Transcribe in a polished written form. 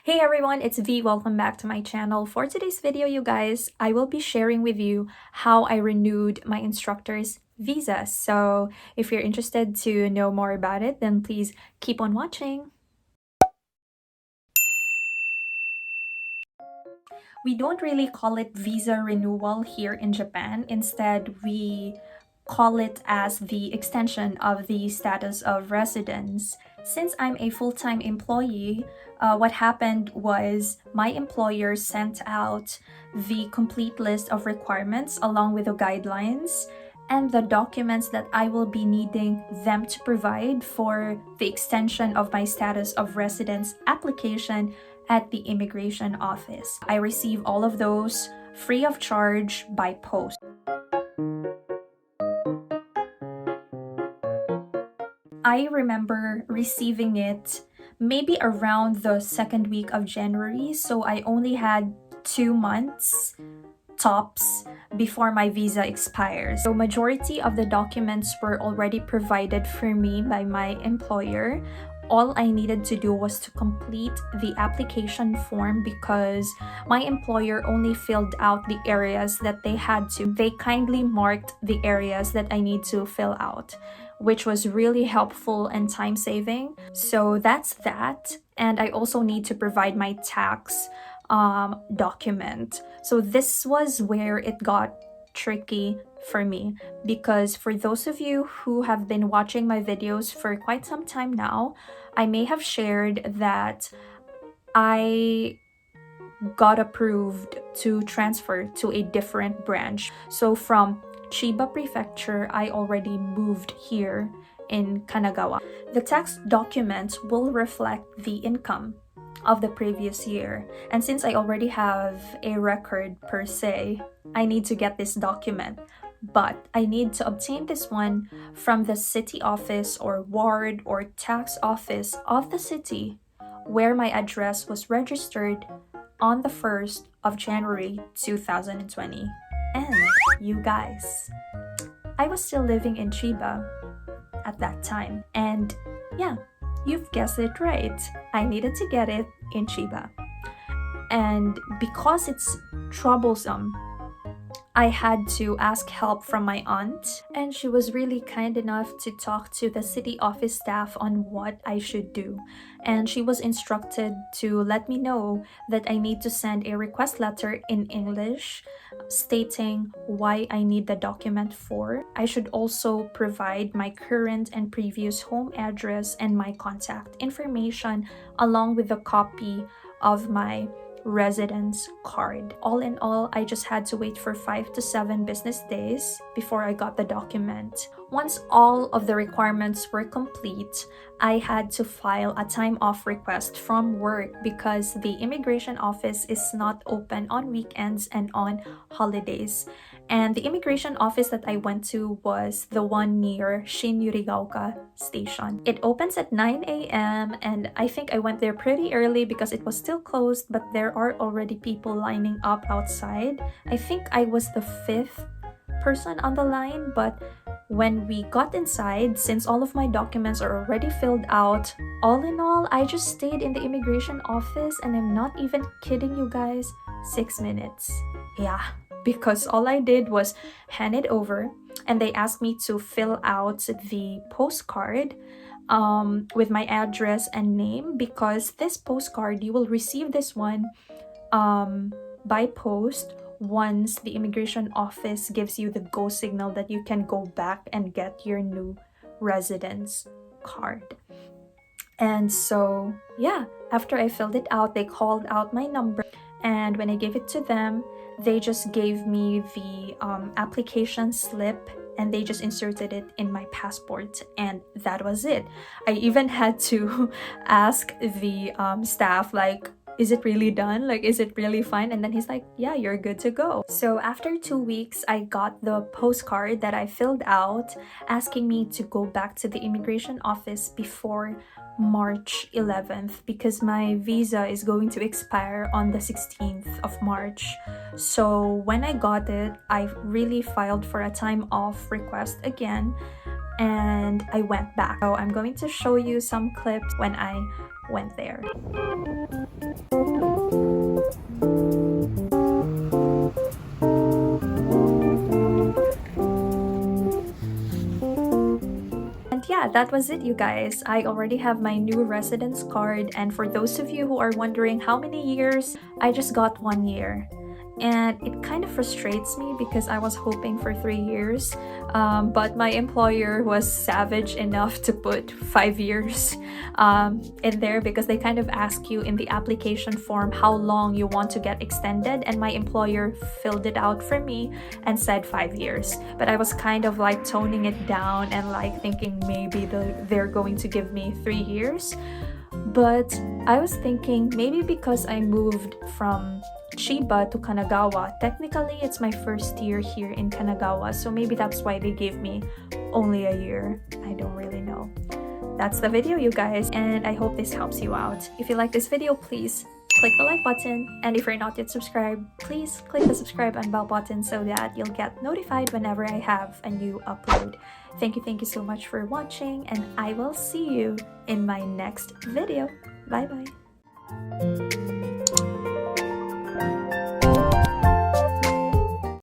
Hey everyone, it's V. Welcome back to my channel. For today's video, you guys, I will be sharing with you how I renewed my instructor's visa. So if you're interested to know more about it, then please keep on watching. We don't really call it visa renewal here in Japan. Instead, we call it as the extension of the status of residence. Since I'm a full-time employee, what happened was my employer sent out the complete list of requirements along with the guidelines and the documents that I will be needing them to provide for the extension of my status of residence application at the immigration office. I receive all of those free of charge by post. I remember receiving it maybe around the second week of January, so I only had 2 months tops before my visa expires. So majority of the documents were already provided for me by my employer. All I needed to do was to complete the application form because my employer only filled out the areas that they had to. They kindly marked the areas that I need to fill out, which was really helpful and time-saving. So that's that. And I also need to provide my tax document. So this was where it got tricky for me, because for those of you who have been watching my videos for quite some time now, I may have shared that I got approved to transfer to a different branch. So from Chiba Prefecture, I already moved here in Kanagawa. The tax document will reflect the income of the previous year. And since I already have a record per se, I need to get this document. But I need to obtain this one from the city office or ward or tax office of the city where my address was registered on the 1st of January 2020. And you guys, I was still living in Chiba at that time. And yeah, you've guessed it right. I needed to get it in Chiba. And because it's troublesome, I had to ask help from my aunt, and she was really kind enough to talk to the city office staff on what I should do. And she was instructed to let me know that I need to send a request letter in English stating why I need the document for. I should also provide my current and previous home address and my contact information along with a copy of my residence card. All in all, I just had to wait for 5 to 7 business days before I got the document. Once all of the requirements were complete, I had to file a time off request from work because the immigration office is not open on weekends and on holidays. And the immigration office that I went to was the one near Shin Yurigaoka station. It opens at 9 a.m. and I think I went there pretty early because it was still closed, but there are already people lining up outside. I think I was the 5th person on the line, but when we got inside, since all of my documents are already filled out, all in all, I just stayed in the immigration office, and I'm not even kidding you guys, 6 minutes. Yeah, because all I did was hand it over, and they asked me to fill out the postcard with my address and name, because this postcard, you will receive this one by post once the immigration office gives you the go signal that you can go back and get your new residence card. And so yeah, after I filled it out, they called out my number, and when I gave it to them, they just gave me the application slip and they just inserted it in my passport, and that was it. I even had to ask the staff, like, is it really done? Like, is it really fine? And then he's like, yeah, you're good to go. So after 2 weeks, I got the postcard that I filled out asking me to go back to the immigration office before March 11th because my visa is going to expire on the 16th of March. So when I got it, I really filed for a time off request again, and I went back. So I'm going to show you some clips when I went there. yeah, that was it, you guys. I already have my new residence card, and for those of you who are wondering how many years, I just got 1 year. And it kind of frustrates me because I was hoping for 3 years, but my employer was savage enough to put 5 years in there, because they kind of ask you in the application form how long you want to get extended, and my employer filled it out for me and said 5 years. But I was kind of like toning it down and like thinking maybe they're going to give me 3 years. But I was thinking maybe because I moved from Chiba to Kanagawa, technically it's my first year here in Kanagawa, so maybe that's why they gave me only a year. I don't really know. That's the video, you guys, and I hope this helps you out. If you like this video, please click the like button, and if you're not yet subscribed, please click the subscribe and bell button so that you'll get notified whenever I have a new upload. Thank you so much for watching, and I will see you in my next video. Bye bye.